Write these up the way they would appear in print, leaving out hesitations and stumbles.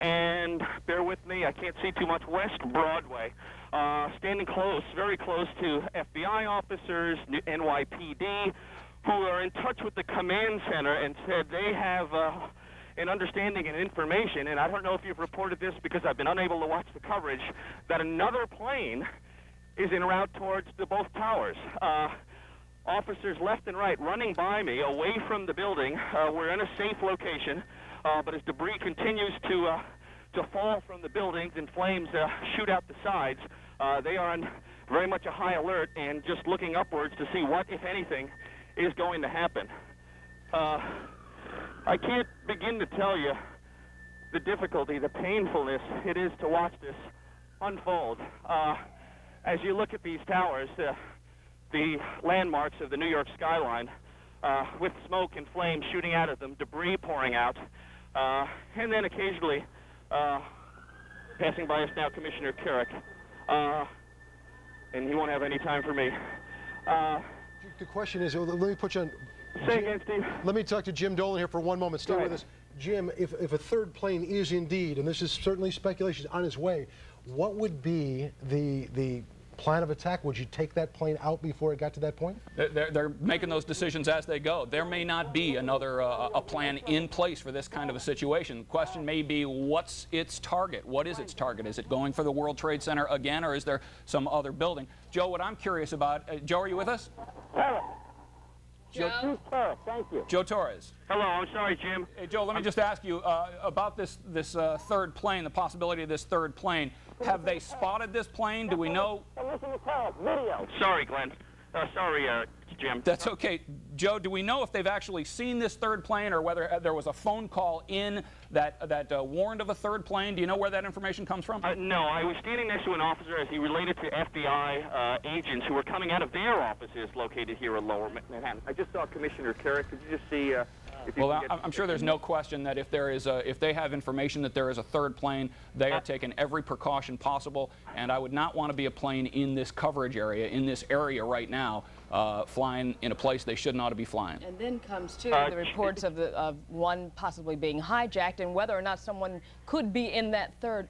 and bear with me, I can't see too much, West Broadway. Standing close, very close to FBI officers, NYPD, who are in touch with the command center and said they have an understanding and information, and I don't know if you've reported this because I've been unable to watch the coverage, that another plane is en route towards both towers. Officers left and right running by me away from the building. We're in a safe location, but as debris continues to fall from the buildings and flames shoot out the sides, they are on very much a high alert and just looking upwards to see what, if anything, is going to happen. I can't begin to tell you the difficulty, the painfulness it is to watch this unfold. As you look at these towers, the landmarks of the New York skyline, with smoke and flames shooting out of them, debris pouring out, and then occasionally passing by us now, Commissioner Carrick, and he won't have any time for me. The question is, let me put you on. Say again, Steve. Let me talk to Jim Dolan here for one moment. Stay with us. Jim, if a third plane is indeed, and this is certainly speculation, on its way, what would be the plan of attack? Would you take that plane out before it got to that point? They're making those decisions as they go. There may not be another a plan in place for this kind of a situation. The question may be, what's its target? What is its target? Is it going for the World Trade Center again, or is there some other building? Joe, what I'm curious about, Joe, are you with us? Joe Torres, thank you. Joe Torres. Hello, I'm sorry, Jim. Hey, Joe, let me just ask you about this third plane, the possibility of this third plane. Have they spotted this plane? Do we know? Listen to Carl, video. Sorry, Glenn. Sorry, Jim. That's okay. Joe, do we know if they've actually seen this third plane or whether there was a phone call in that warned of a third plane? Do you know where that information comes from? No, I was standing next to an officer as he related to FBI agents who were coming out of their offices located here in Lower Manhattan. I just saw Commissioner Carrick. Could you just see well, I'm sure there's no question that if there is if they have information that there is a third plane, they are taking every precaution possible. And I would not want to be a plane in this coverage area, in this area right now, flying in a place they should not be flying. And then comes too the reports of one possibly being hijacked and whether or not someone could be in that third.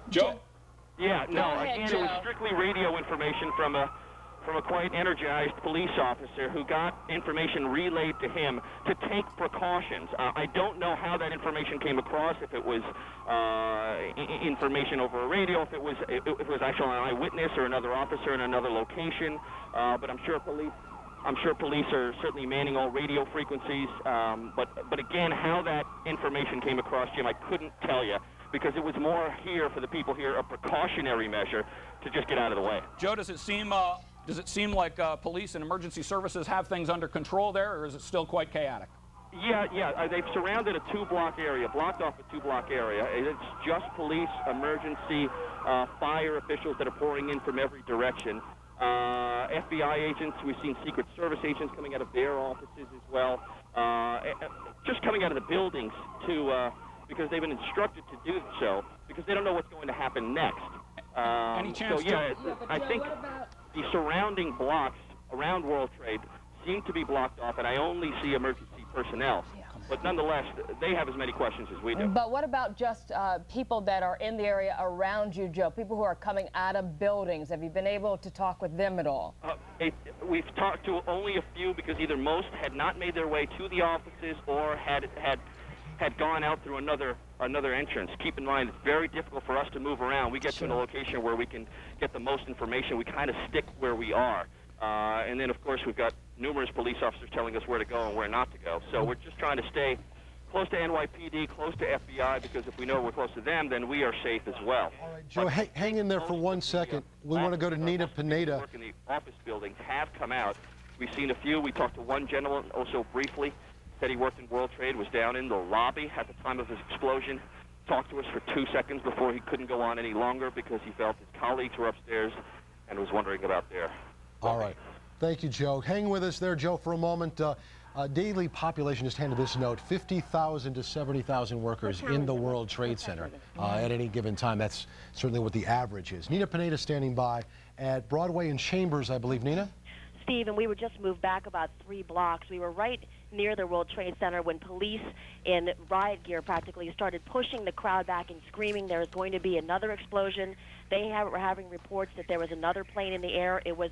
Joe? Yeah, no, again, it was strictly radio information from a quite energized police officer who got information relayed to him to take precautions. I don't know how that information came across, if it was information over a radio, if it was actually an eyewitness or another officer in another location, but I'm sure police are certainly manning all radio frequencies, but again, how that information came across, Jim, I couldn't tell you, because it was more here for the people here, a precautionary measure to just get out of the way. Joe, does it seem like police and emergency services have things under control there, or is it still quite chaotic? Yeah, they've surrounded a two-block area, blocked off a two-block area. It's just police, emergency, fire officials that are pouring in from every direction. FBI agents, we've seen Secret Service agents coming out of their offices as well, just coming out of the buildings to, because they've been instructed to do so, because they don't know what's going to happen next. Any chance? So yeah, I think the surrounding blocks around World Trade seem to be blocked off, and I only see emergency personnel. But nonetheless, they have as many questions as we do. But what about just people that are in the area around you, Joe? People who are coming out of buildings. Have you been able to talk with them at all? We've talked to only a few, because either most had not made their way to the offices or had gone out through another entrance. Keep in mind, it's very difficult for us to move around. We get to a location where we can get the most information. We kind of stick where we are. And then, of course, we've got numerous police officers telling us where to go and where not to go. So we're just trying to stay close to NYPD, close to FBI, because if we know we're close to them, then we are safe as well. All right, Joe, hang in there for 1 second. We want to go to Nina Pineda. Work in the office buildings have come out. We've seen a few. We talked to one gentleman also briefly. Said he worked in World Trade, was down in the lobby at the time of his explosion, talked to us for 2 seconds before he couldn't go on any longer because he felt his colleagues were upstairs and was wondering about their... All right. Thank you, Joe. Hang with us there, Joe, for a moment. Daily population just handed this note, 50,000 to 70,000 workers in the World Trade Center at any given time. That's certainly what the average is. Nina Pineda standing by at Broadway and Chambers, I believe. Nina? Steve, and we were just moved back about 3 blocks. We were right near the World Trade Center when police in riot gear practically started pushing the crowd back and screaming there was going to be another explosion. They were having reports that there was another plane in the air. It was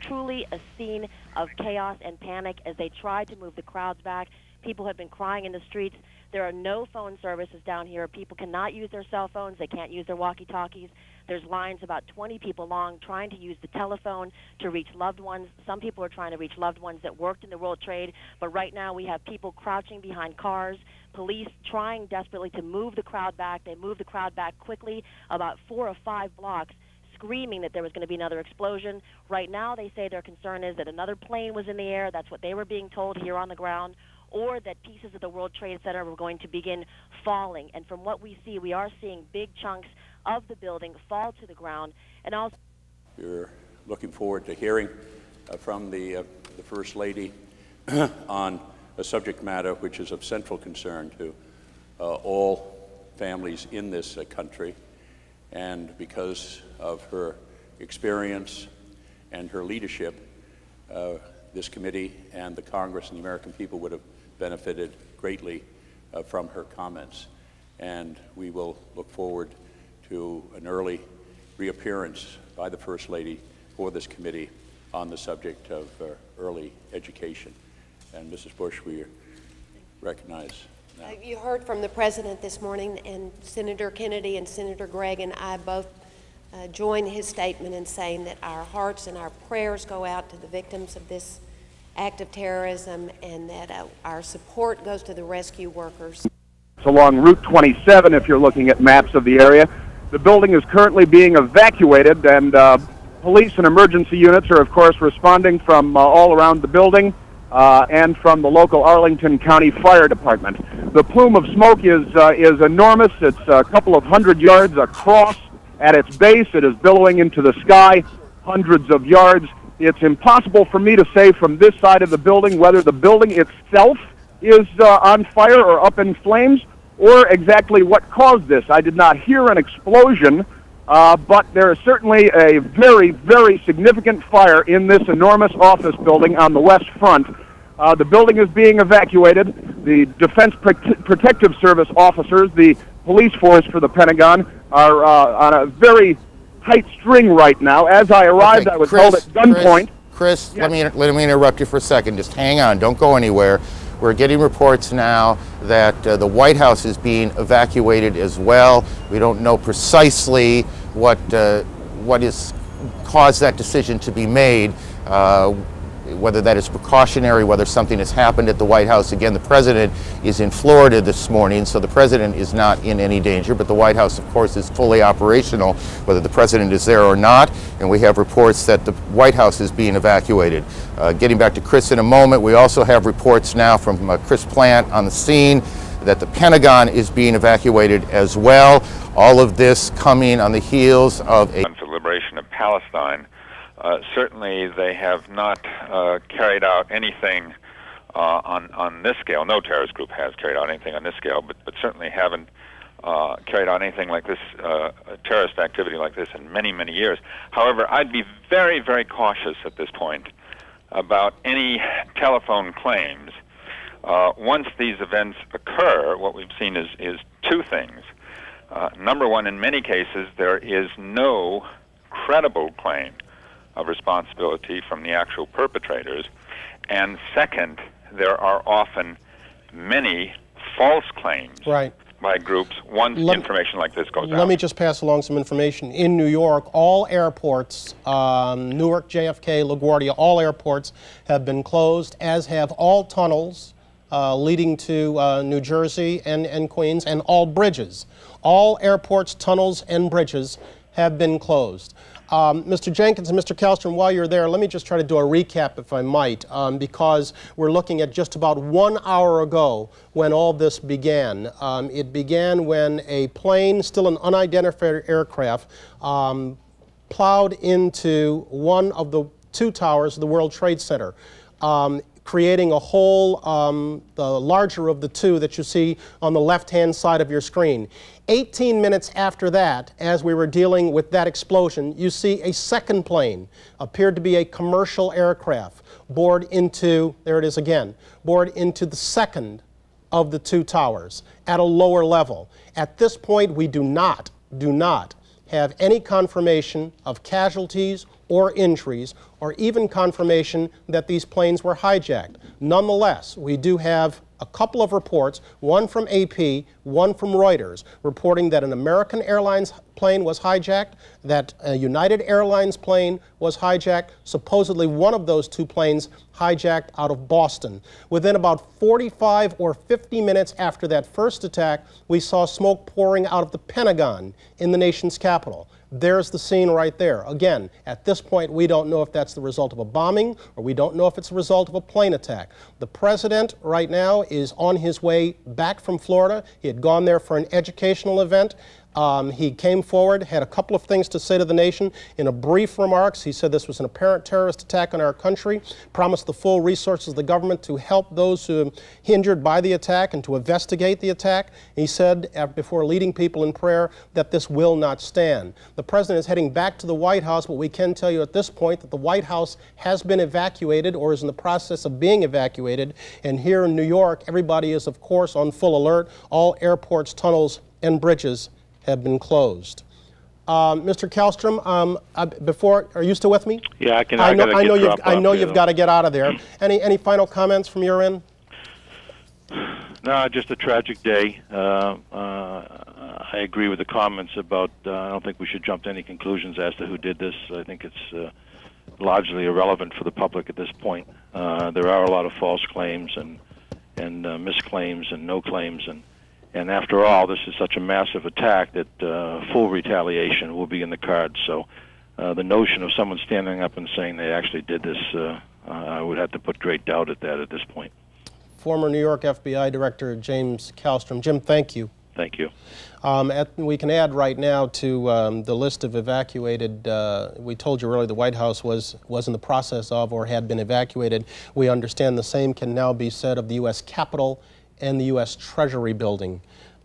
truly a scene of chaos and panic as they tried to move the crowds back. People had been crying in the streets. There are no phone services down here. People cannot use their cell phones. They can't use their walkie-talkies. There's lines about 20 people long trying to use the telephone to reach loved ones. Some people are trying to reach loved ones that worked in the World Trade, but right now we have people crouching behind cars, police trying desperately to move the crowd back. They moved the crowd back quickly, about 4 or 5 blocks, screaming that there was going to be another explosion. Right now they say their concern is that another plane was in the air. That's what they were being told here on the ground, or that pieces of the World Trade Center were going to begin falling. And from what we see, we are seeing big chunks of the building fall to the ground. And also, we're looking forward to hearing from the First Lady on a subject matter which is of central concern to all families in this country. And because of her experience and her leadership, this committee and the Congress and the American people would have benefited greatly from her comments. And we will look forward to an early reappearance by the First Lady for this committee on the subject of early education. And Mrs. Bush, we recognize now. You heard from the President this morning, and Senator Kennedy and Senator Gregg and I both join his statement in saying that our hearts and our prayers go out to the victims of this act of terrorism, and that our support goes to the rescue workers. It's along Route 27 if you're looking at maps of the area. The building is currently being evacuated, and police and emergency units are, of course, responding from all around the building and from the local Arlington County Fire Department. The plume of smoke is enormous. It's a couple of 100 yards across. At its base, it is billowing into the sky, hundreds of yards. It's impossible for me to say from this side of the building whether the building itself is on fire or up in flames, or exactly what caused this. I did not hear an explosion, but there is certainly a very, very significant fire in this enormous office building on the west front. The building is being evacuated. The Defense Protective Service officers, the police force for the Pentagon, are on a very tight string right now. As I arrived, okay, I was held at gunpoint. Chris, yes. let me interrupt you for a second. Just hang on. Don't go anywhere. We're getting reports now that the White House is being evacuated as well. We don't know precisely what has caused that decision to be made, whether that is precautionary, whether something has happened at the White House. Again, the President is in Florida this morning, so the President is not in any danger, but the White House, of course, is fully operational, whether the President is there or not, and we have reports that the White House is being evacuated. Getting back to Chris in a moment, we also have reports now from Chris Plant on the scene that the Pentagon is being evacuated as well. All of this coming on the heels of a... ...for liberation of Palestine. Certainly they have not carried out anything on this scale. No terrorist group has carried out anything on this scale, but certainly haven't carried out anything like this, terrorist activity like this in many, many years. However, I'd be very, very cautious at this point about any telephone claims. Once these events occur, what we've seen is two things. Number one, in many cases, there is no credible claim of responsibility from the actual perpetrators. And second, there are often many false claims by groups once information like this goes out. Let me just pass along some information. In New York, all airports, Newark, JFK, LaGuardia, all airports have been closed, as have all tunnels leading to New Jersey and Queens, and all bridges. All airports, tunnels, and bridges have been closed. Mr. Jenkins and Mr. Kallstrom, while you're there, let me just try to do a recap, if I might, because we're looking at just about 1 hour ago when all this began. It began when a plane, still an unidentified aircraft, plowed into one of the two towers of the World Trade Center. creating a hole, the larger of the two that you see on the left-hand side of your screen. 18 minutes after that, as we were dealing with that explosion, you see a second plane, appeared to be a commercial aircraft, bored into, there it is again, bored into the second of the two towers at a lower level. At this point, we do not have any confirmation of casualties or injuries, or even confirmation that these planes were hijacked. Nonetheless, we do have a couple of reports, one from AP, one from Reuters, reporting that an American Airlines plane was hijacked, that a United Airlines plane was hijacked, supposedly one of those two planes hijacked out of Boston. Within about 45 or 50 minutes after that first attack, we saw smoke pouring out of the Pentagon in the nation's capital. There's the scene right there. Again, at this point, we don't know if that's the result of a bombing or we don't know if it's the result of a plane attack. The president right now is on his way back from Florida. He had gone there for an educational event. He came forward, had a couple of things to say to the nation. In a brief remarks, he said this was an apparent terrorist attack on our country, promised the full resources of the government to help those who were injured by the attack and to investigate the attack. He said, before leading people in prayer, that this will not stand. The president is heading back to the White House, but we can tell you at this point that the White House has been evacuated or is in the process of being evacuated. And here in New York, everybody is, of course, on full alert. All airports, tunnels, and bridges have been closed. Mr. Kallstrom, are you still with me? Yeah, I know you've got to get out of there. Any final comments from your end? No, just a tragic day. I agree with the comments about. I don't think we should jump to any conclusions as to who did this. I think it's largely irrelevant for the public at this point. There are a lot of false claims and misclaims and no claims and after all, this is such a massive attack that full retaliation will be in the cards. So the notion of someone standing up and saying they actually did this, I would have to put great doubt at that at this point. Former New York FBI Director James Kallstrom. Jim, thank you. Thank you. We can add right now to the list of evacuated, we told you earlier the White House was in the process of or had been evacuated. We understand the same can now be said of the U.S. Capitol and the U.S. Treasury building.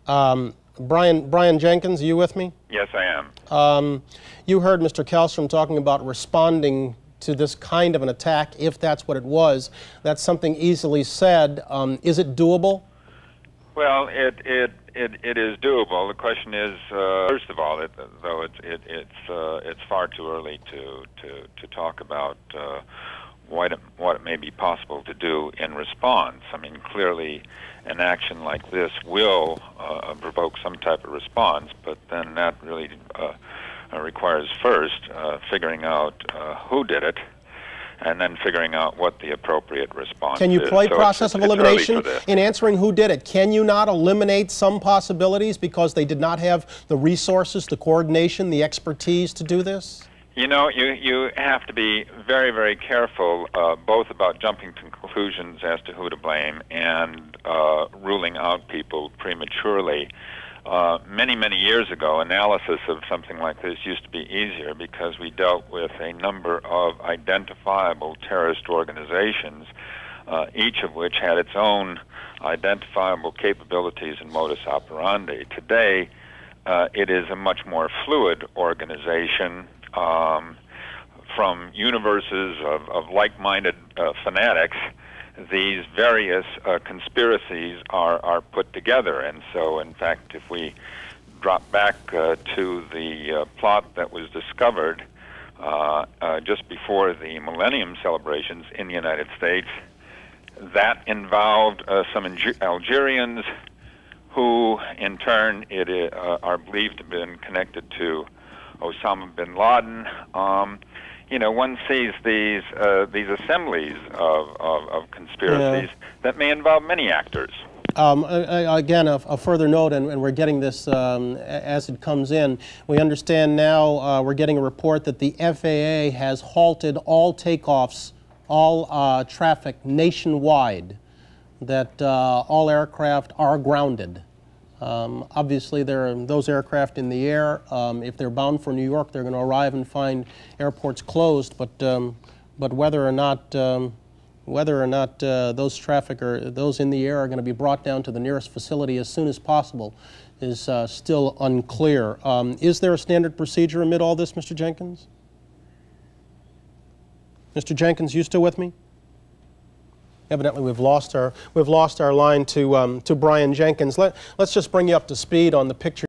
Brian Jenkins, are you with me? Yes, I am. You heard Mr. Kallstrom talking about responding to this kind of an attack, if that's what it was. That's something easily said. Is it doable? Well, it is doable. The question is, first of all, though it's far too early to talk about what it may be possible to do in response. I mean, clearly, an action like this will provoke some type of response, but then that really requires first figuring out who did it, and then figuring out what the appropriate response is. Can you play process of elimination in answering who did it? Can you not eliminate some possibilities because they did not have the resources, the coordination, the expertise to do this? You know, you have to be very, very careful both about jumping to conclusions as to who to blame and ruling out people prematurely. Many, many years ago, analysis of something like this used to be easier because we dealt with a number of identifiable terrorist organizations, each of which had its own identifiable capabilities and modus operandi. Today, it is a much more fluid organization. From universes of like-minded fanatics, these various conspiracies are put together. And so, in fact, if we drop back to the plot that was discovered just before the Millennium celebrations in the United States, that involved some Algerians who, in turn, are believed to have been connected to Osama bin Laden. You know, one sees these assemblies of conspiracies that may involve many actors. Again, a further note, and we're getting this as it comes in. We understand now we're getting a report that the FAA has halted all takeoffs, all traffic nationwide, that all aircraft are grounded. Obviously, there are those aircraft in the air. If they're bound for New York, they're going to arrive and find airports closed. But whether or not Whether or not those in the air are going to be brought down to the nearest facility as soon as possible is still unclear. Is there a standard procedure amid all this, Mr. Jenkins? Mr. Jenkins, you still with me? Evidently, we've lost our line to Brian Jenkins. Let's just bring you up to speed on the picture.